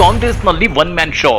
ಕಾಂಗ್ರೆಸ್ನಲ್ಲಿ one man show,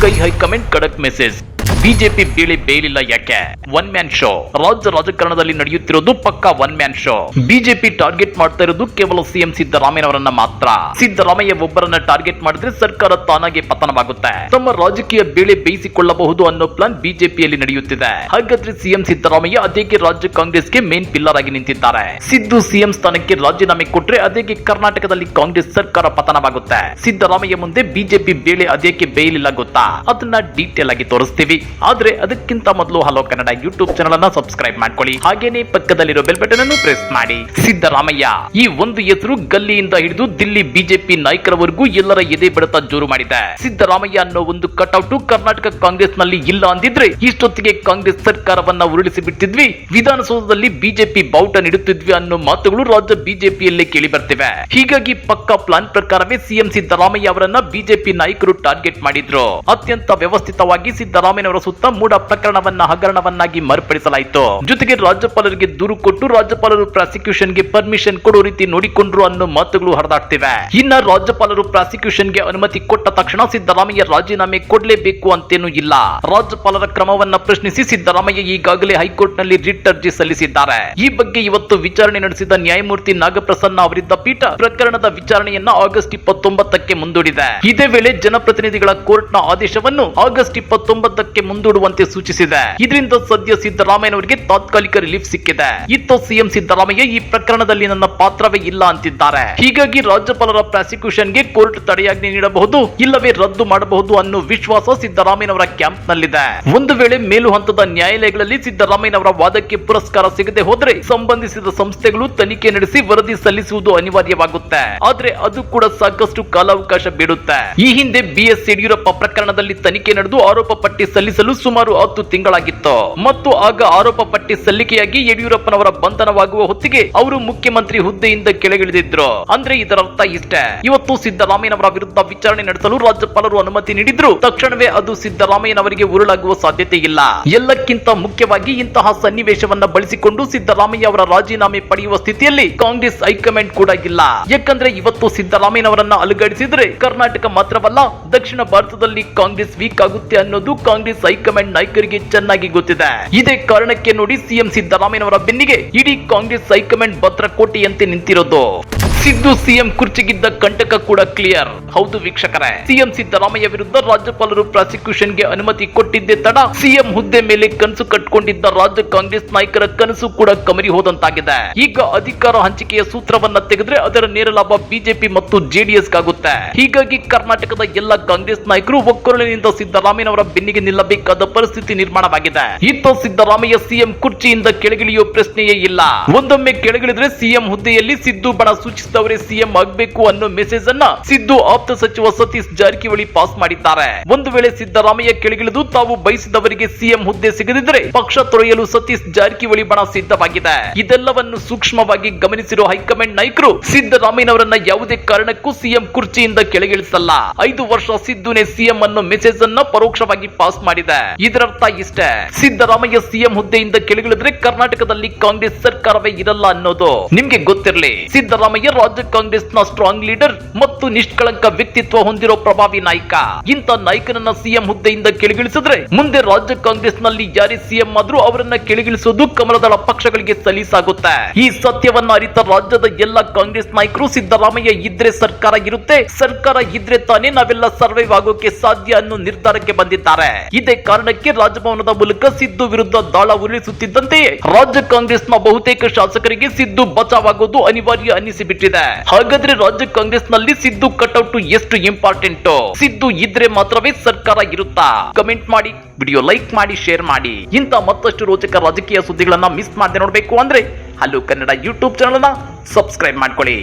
ಕೈ high command ಖಡಕ್ ಮೆಸೇಜ್. ಬಿಜೆಪಿ ಬೇಲಿಲ್ಲ ಯಾಕೆ? One man show. ರಾಜ್ಯ ರಾಜಕಾರಣದಲ್ಲಿ ನಡೆಯುತ್ತಿರೋದು ಪಕ್ಕಾ one man show. BJP target ಮಾಡ್ತಾ ಇರೋದು ಕೇವಲ ಸಿಎಂ ಸಿದ್ದರಾಮಯ್ಯನವರನ್ನ ಮಾತ್ರ. ಸಿದ್ದರಾಮಯ್ಯ ಒಬ್ಬರನ್ನ ಟಾರ್ಗೆಟ್ ಮಾಡಿದ್ರೆ ಸರ್ಕಾರ ತಾನಾಗೆ ಪತನವಾಗುತ್ತೆ. ತಮ್ಮ ರಾಜಕೀಯ ಬೇಳೆ ಬೇಯಿಸಿಕೊಳ್ಳಬಹುದು ಅನ್ನೋ ಪ್ಲಾನ್ ಬಿಜೆಪಿಯಲ್ಲಿ ನಡೆಯುತ್ತಿದೆ. ಹಾಗಾದ್ರೆ ಸಿಎಂ ಸಿದ್ದರಾಮಯ್ಯ ಅದೇಗೆ ರಾಜ್ಯ ಕಾಂಗ್ರೆಸ್ಗೆ ಮೇನ್ ಪಿಲ್ಲರ್ ಆಗಿ ನಿಂತಿದ್ದಾರೆ. ಸಿದ್ದು ಸಿಎಂ ಸ್ಥಾನಕ್ಕೆ ರಾಜೀನಾಮೆ ಕೊಟ್ರೆ ಅದೇಗೆ ಕರ್ನಾಟಕದಲ್ಲಿ ಕಾಂಗ್ರೆಸ್ ಸರ್ಕಾರ ಪತನವಾಗುತ್ತೆ. ಸಿದ್ದರಾಮಯ್ಯ ಮುಂದೆ ಬಿಜೆಪಿ ಬೇಳೆ ಅದೇಕೆ ಬೇಯಲಿಲ್ಲ ಗೊತ್ತಾ? ಅದನ್ನ ಡೀಟೇಲ್ ಆಗಿ ತೋರಿಸ್ತೀವಿ. ಆದ್ರೆ ಅದಕ್ಕಿಂತ ಮೊದಲು ಹಲೋ ಕನ್ನಡ ಯೂಟ್ಯೂಬ್ ಚಾನೆಲ್ ಅನ್ನ ಸಬ್ಸ್ಕ್ರೈಬ್ ಮಾಡ್ಕೊಳ್ಳಿ. ಹಾಗೇನೆ ಪಕ್ಕದಲ್ಲಿರೋ ಬೆಲ್ ಬಟನ್ ಅನ್ನು ಪ್ರೆಸ್ ಮಾಡಿ. ಸಿದ್ದರಾಮಯ್ಯ ಈ ಒಂದು ಹೆಸರು ಗಲ್ಲಿಯಿಂದ ಹಿಡಿದು ದಿಲ್ಲಿ ಬಿಜೆಪಿ ನಾಯಕರವರೆಗೂ ಎಲ್ಲರ ಎದೆ ಬಡಿತ ಜೋರು ಮಾಡಿದೆ. ಸಿದ್ದರಾಮಯ್ಯ ಅನ್ನೋ ಒಂದು ಕಟ್ಔಟ್ ಕರ್ನಾಟಕ ಕಾಂಗ್ರೆಸ್ ನಲ್ಲಿ ಇಲ್ಲ ಅಂದಿದ್ರೆ ಇಷ್ಟೊತ್ತಿಗೆ ಕಾಂಗ್ರೆಸ್ ಸರ್ಕಾರವನ್ನ ಉರುಳಿಸಿ ಬಿಟ್ಟಿದ್ವಿ, ವಿಧಾನಸೌಧದಲ್ಲಿ ಬಿಜೆಪಿ ಬಾವುಟ ನೀಡುತ್ತಿದ್ವಿ ಅನ್ನೋ ಮಾತುಗಳು ರಾಜ್ಯ ಬಿಜೆಪಿಯಲ್ಲೇ ಕೇಳಿ ಬರ್ತಿವೆ. ಹೀಗಾಗಿ ಪಕ್ಕಾ ಪ್ಲಾನ್ ಪ್ರಕಾರವೇ ಸಿಎಂ ಸಿದ್ದರಾಮಯ್ಯ ಅವರನ್ನ ಬಿಜೆಪಿ ನಾಯಕರು ಟಾರ್ಗೆಟ್ ಮಾಡಿದ್ರು. ಅತ್ಯಂತ ವ್ಯವಸ್ಥಿತವಾಗಿ ಸಿದ್ದರಾಮಯ್ಯ ಸುತ್ತ ಮೂಡ ಪ್ರಕರಣವನ್ನ ಹಗರಣವನ್ನಾಗಿ ಮಾರ್ಪಡಿಸಲಾಯಿತು. ಜೊತೆಗೆ ರಾಜ್ಯಪಾಲರಿಗೆ ದೂರು ಕೊಟ್ಟು ರಾಜ್ಯಪಾಲರು ಪ್ರಾಸಿಕ್ಯೂಷನ್ಗೆ ಪರ್ಮಿಷನ್ ಕೊಡೋ ರೀತಿ ನೋಡಿಕೊಂಡ್ರು ಅನ್ನೋ ಮಾತುಗಳು ಹರಿದಾಡ್ತಿವೆ. ಇನ್ನ ರಾಜ್ಯಪಾಲರು ಪ್ರಾಸಿಕ್ಯೂಷನ್ಗೆ ಅನುಮತಿ ಕೊಟ್ಟ ತಕ್ಷಣ ಸಿದ್ದರಾಮಯ್ಯ ರಾಜೀನಾಮೆ ಕೊಡಲೇಬೇಕು ಅಂತೇನೂ ಇಲ್ಲ. ರಾಜ್ಯಪಾಲರ ಕ್ರಮವನ್ನ ಪ್ರಶ್ನಿಸಿ ಸಿದ್ದರಾಮಯ್ಯ ಈಗಾಗಲೇ ಹೈಕೋರ್ಟ್ ನಲ್ಲಿ ರಿಟ್ ಅರ್ಜಿ ಸಲ್ಲಿಸಿದ್ದಾರೆ. ಈ ಬಗ್ಗೆ ಇವತ್ತು ವಿಚಾರಣೆ ನಡೆಸಿದ ನ್ಯಾಯಮೂರ್ತಿ ನಾಗಪ್ರಸನ್ನ ಅವರಿದ್ದ ಪೀಠ ಪ್ರಕರಣದ ವಿಚಾರಣೆಯನ್ನ ಆಗಸ್ಟ್ 29ಕ್ಕೆ ಮುಂದೂಡಿದೆ. ಇದೇ ವೇಳೆ ಜನಪ್ರತಿನಿಧಿಗಳ ಕೋರ್ಟ್ ನ ಆದೇಶವನ್ನು ಆಗಸ್ಟ್ 29ಕ್ಕೆ ಮುಂದೂಡುವಂತೆ ಸೂಚಿಸಿದೆ. ಇದರಿಂದ ಸದ್ಯ ಸಿದ್ದರಾಮಯ್ಯನವರಿಗೆ ತಾತ್ಕಾಲಿಕ ರಿಲೀಫ್ ಸಿಕ್ಕಿದೆ. ಇತ್ತ ಸಿಎಂ ಸಿದ್ದರಾಮಯ್ಯ ಈ ಪ್ರಕರಣದಲ್ಲಿ ನನ್ನ ಪಾತ್ರವೇ ಇಲ್ಲ ಅಂತಿದ್ದಾರೆ. ಹೀಗಾಗಿ ರಾಜ್ಯಪಾಲರ ಪ್ರಾಸಿಕ್ಯೂಷನ್ಗೆ ಕೋರ್ಟ್ ತಡೆಯಾಜ್ಞೆ ನೀಡಬಹುದು, ಇಲ್ಲವೇ ರದ್ದು ಮಾಡಬಹುದು ಅನ್ನೋ ವಿಶ್ವಾಸ ಸಿದ್ದರಾಮಯ್ಯನವರ ಕ್ಯಾಂಪ್ ನಲ್ಲಿದೆ. ಒಂದು ವೇಳೆ ಮೇಲು ಹಂತದ ನ್ಯಾಯಾಲಯಗಳಲ್ಲಿ ಸಿದ್ದರಾಮಯ್ಯನವರ ವಾದಕ್ಕೆ ಪುರಸ್ಕಾರ ಸಿಗದೆ ಹೋದ್ರೆ ಸಂಬಂಧಿಸಿದ ಸಂಸ್ಥೆಗಳು ತನಿಖೆ ನಡೆಸಿ ವರದಿ ಸಲ್ಲಿಸುವುದು ಅನಿವಾರ್ಯವಾಗುತ್ತೆ. ಆದ್ರೆ ಅದು ಕೂಡ ಸಾಕಷ್ಟು ಕಾಲಾವಕಾಶ ಬೇಡುತ್ತೆ. ಈ ಹಿಂದೆ ಬಿಎಸ್ ಯಡಿಯೂರಪ್ಪ ಪ್ರಕರಣದಲ್ಲಿ ತನಿಖೆ ನಡೆದು ಆರೋಪ ಪಟ್ಟಿ ಸಲ್ಲಿಸಲು ಸುಮಾರು 10 ತಿಂಗಳಾಗಿತ್ತು ಮತ್ತು ಆಗ ಆರೋಪ ಪಟ್ಟಿ ಸಲ್ಲಿಕೆಯಾಗಿ ಯಡಿಯೂರಪ್ಪನವರ ಬಂಧನವಾಗುವ ಹೊತ್ತಿಗೆ ಅವರು ಮುಖ್ಯಮಂತ್ರಿ ಹುದ್ದೆಯಿಂದ ಕೆಳಗಿಳಿದಿದ್ರು. ಅಂದ್ರೆ ಇದರರ್ಥ ಇಷ್ಟೇ, ಇವತ್ತು ಸಿದ್ದರಾಮಯ್ಯನವರ ವಿರುದ್ಧ ವಿಚಾರಣೆ ನಡೆಸಲು ರಾಜ್ಯಪಾಲರು ಅನುಮತಿ ನೀಡಿದ್ರು ತಕ್ಷಣವೇ ಅದು ಸಿದ್ದರಾಮಯ್ಯನವರಿಗೆ ಉರುಳಾಗುವ ಸಾಧ್ಯತೆ ಇಲ್ಲ. ಎಲ್ಲಕ್ಕಿಂತ ಮುಖ್ಯವಾಗಿ ಇಂತಹ ಸನ್ನಿವೇಶವನ್ನ ಬಳಸಿಕೊಂಡು ಸಿದ್ದರಾಮಯ್ಯ ಅವರ ರಾಜೀನಾಮೆ ಪಡೆಯುವ ಸ್ಥಿತಿಯಲ್ಲಿ ಕಾಂಗ್ರೆಸ್ ಹೈಕಮಾಂಡ್ ಕೂಡ ಇಲ್ಲ. ಯಾಕಂದ್ರೆ ಇವತ್ತು ಸಿದ್ದರಾಮಯ್ಯನವರನ್ನ ಅಲುಗಾಡಿಸಿದ್ರೆ ಕರ್ನಾಟಕ ಮಾತ್ರವಲ್ಲ ದಕ್ಷಿಣ ಭಾರತದಲ್ಲಿ ಕಾಂಗ್ರೆಸ್ ವೀಕ್ ಆಗುತ್ತೆ ಅನ್ನೋದು ಕಾಂಗ್ರೆಸ್ ಹೈಕಮಾಂಡ್ ನಾಯಕರಿಗೆ ಚೆನ್ನಾಗಿ ಗೊತ್ತಿದೆ. ಇದೇ ಕಾರಣಕ್ಕೆ ನೋಡಿ ಸಿಎಂ ಸಿದ್ದರಾಮಯ್ಯನವರ ಬೆನ್ನಿಗೆ ಇಡೀ ಕಾಂಗ್ರೆಸ್ ಹೈಕಮಾಂಡ್ ಭದ್ರಕೋಟೆಯಂತೆ ನಿಂತಿರೋದು. ಸಿದ್ದು ಸಿಎಂ ಕುರ್ಚಿಗಿದ್ದ ಕಂಟಕ ಕೂಡ ಕ್ಲಿಯರ್. ಹೌದು ವೀಕ್ಷಕರೇ, ಸಿಎಂ ಸಿದ್ದರಾಮಯ್ಯ ವಿರುದ್ಧ ರಾಜ್ಯಪಾಲರು ಪ್ರಾಸಿಕ್ಯೂಷನ್ಗೆ ಅನುಮತಿ ಕೊಟ್ಟಿದ್ದೇ ತಡ ಸಿಎಂ ಹುದ್ದೆ ಮೇಲೆ ಕನಸು ಕಟ್ಟಿಕೊಂಡಿದ್ದ ರಾಜ್ಯ ಕಾಂಗ್ರೆಸ್ ನಾಯಕರ ಕನಸು ಕೂಡ ಕಮರಿ ಹೋದಂತಾಗಿದೆ. ಈಗ ಅಧಿಕಾರ ಹಂಚಿಕೆಯ ಸೂತ್ರವನ್ನ ತೆಗೆದ್ರೆ ಅದರ ನೇರ ಲಾಭ ಬಿಜೆಪಿ ಮತ್ತು ಜೆಡಿಎಸ್ ಆಗುತ್ತೆ. ಹೀಗಾಗಿ ಕರ್ನಾಟಕದ ಎಲ್ಲ ಕಾಂಗ್ರೆಸ್ ನಾಯಕರು ಒಕ್ಕೊರಲಿನಿಂದ ಸಿದ್ದರಾಮಯ್ಯನವರ ಬೆನ್ನಿಗೆ ನಿಲ್ಲಬೇಕಾದ ಪರಿಸ್ಥಿತಿ ನಿರ್ಮಾಣವಾಗಿದೆ. ಇತ್ತ ಸಿದ್ದರಾಮಯ್ಯ ಸಿಎಂ ಕುರ್ಚಿಯಿಂದ ಕೆಳಗಿಳಿಯೋ ಪ್ರಶ್ನೆಯೇ ಇಲ್ಲ. ಒಂದೊಮ್ಮೆ ಕೆಳಗಿಳಿದ್ರೆ ಸಿಎಂ ಹುದ್ದೆಯಲ್ಲಿ ಸಿದ್ದು ಬಣ ಸೂಚಿಸಿದವರೇ ಸಿಎಂ ಆಗಬೇಕು ಅನ್ನೋ ಮೆಸೇಜ್ ಅನ್ನ ಸಿದ್ದು ಆಪ್ತ ಸಚಿವ ಸತೀಶ್ ಜಾರಕಿಹೊಳಿ ಪಾಸ್ ಮಾಡಿದ್ದಾರೆ. ಒಂದು ವೇಳೆ ಸಿದ್ದರಾಮಯ್ಯ ಕೆಳಗಿಳಿದು ತಾವು ಬಯಸಿದವರಿಗೆ ಸಿಎಂ ಹುದ್ದೆ ಸಿಗದಿದ್ರೆ ಪಕ್ಷ ತೊರೆಯಲು ಸತೀಶ್ ಜಾರಕಿಹೊಳಿ ಬಣ ಸಿದ್ಧವಾಗಿದೆ. ಇದೆಲ್ಲವನ್ನು ಸೂಕ್ಷ್ಮವಾಗಿ ಗಮನಿಸಿರುವ ಹೈಕಮಾಂಡ್ ನಾಯಕರು ಸಿದ್ದರಾಮಯ್ಯನವರನ್ನ ಯಾವುದೇ ಕಾರಣಕ್ಕೂ ಸಿಎಂ ಕುರ್ಚಿಯಿಂದ ಕೆಳಗಿಳಿಸಲ್ಲ. 5 ವರ್ಷ ಸಿದ್ದುನೇ ಸಿಎಂ ಅನ್ನೋ ಮೆಸೇಜ್ ಅನ್ನ ಪರೋಕ್ಷವಾಗಿ ಪಾಸ್ ಮಾಡಿದೆ. ಇದರರ್ಥ ಇಷ್ಟೇ, ಸಿದ್ದರಾಮಯ್ಯ ಸಿಎಂ ಹುದ್ದೆಯಿಂದ ಕೆಳಗಿಳಿದ್ರೆ ಕರ್ನಾಟಕದಲ್ಲಿ ಕಾಂಗ್ರೆಸ್ ಸರ್ಕಾರವೇ ಇರಲ್ಲ ಅನ್ನೋದು ನಿಮ್ಗೆ ಗೊತ್ತಿರಲಿ. ಸಿದ್ದರಾಮಯ್ಯ ರಾಜ್ಯ ಕಾಂಗ್ರೆಸ್ ನ ಸ್ಟ್ರಾಂಗ್ ಲೀಡರ್ ಮತ್ತು ನಿಷ್ಕಳಂಕ ವ್ಯಕ್ತಿತ್ವ ಹೊಂದಿರೋ ಪ್ರಭಾವಿ ನಾಯಕ. ಇಂಥ ನಾಯಕನನ್ನ ಸಿಎಂ ಹುದ್ದೆಯಿಂದ ಕೆಳಗಿಳಿಸಿದ್ರೆ ಮುಂದೆ ರಾಜ್ಯ ಕಾಂಗ್ರೆಸ್ ನಲ್ಲಿ ಯಾರೇ ಸಿಎಂ ಆದ್ರೂ ಅವರನ್ನ ಕೆಳಗಿಳಿಸುವುದು ಕಮಲದಳ ಪಕ್ಷಗಳಿಗೆ ಸಲೀಸಾಗುತ್ತೆ. ಈ ಸತ್ಯವನ್ನ ಅರಿತ ರಾಜ್ಯದ ಎಲ್ಲ ಕಾಂಗ್ರೆಸ್ ನಾಯಕರು ಸಿದ್ದರಾಮಯ್ಯ ಇದ್ರೆ ಸರ್ಕಾರ ಇರುತ್ತೆ, ಸರ್ಕಾರ ಇದ್ರೆ ತಾನೇ ನಾವೆಲ್ಲ ಸರ್ವೈವ್ ಆಗೋಕೆ ಸಾಧ್ಯ ಅನ್ನೋ ನಿರ್ಧಾರಕ್ಕೆ ಬಂದಿದ್ದಾರೆ. ಇದೇ ಕಾರಣಕ್ಕೆ ರಾಜಭವನದ ಮೂಲಕ ಸಿದ್ದು ವಿರುದ್ಧ ದಾಳ ಉರುಳಿಸುತ್ತಿದ್ದಂತೆಯೇ ರಾಜ್ಯ ಕಾಂಗ್ರೆಸ್ ನ ಬಹುತೇಕ ಶಾಸಕರಿಗೆ ಸಿದ್ದು ಬಚಾವಾಗೋದು ಅನಿವಾರ್ಯ ಅನ್ನಿಸಿಬಿಟ್ಟಿದೆ. ಹಾಗಾದ್ರೆ ರಾಜ್ಯ ಕಾಂಗ್ರೆಸ್ ನಲ್ಲಿ ಸಿದ್ದು ಕಟ್ಔಟ್ ಎಷ್ಟು ಇಂಪಾರ್ಟೆಂಟ್? ಸಿದ್ದು ಇದ್ರೆ ಮಾತ್ರವೇ ಸರ್ಕಾರ ಇರುತ್ತಾ? ಕಮೆಂಟ್ ಮಾಡಿ, ವಿಡಿಯೋ ಲೈಕ್ ಮಾಡಿ, ಶೇರ್ ಮಾಡಿ. ಇಂತ ಮತ್ತಷ್ಟು ರೋಚಕ ರಾಜಕೀಯ ಸುದ್ದಿಗಳನ್ನ ಮಿಸ್ ಮಾಡದೆ ನೋಡಬೇಕು ಅಂದ್ರೆ ಹಲೋ ಕನ್ನಡ ಯೂಟ್ಯೂಬ್ ಚಾನೆಲ್ ಅನ್ನ ಸಬ್ಸ್ಕ್ರೈಬ್ ಮಾಡ್ಕೊಳ್ಳಿ.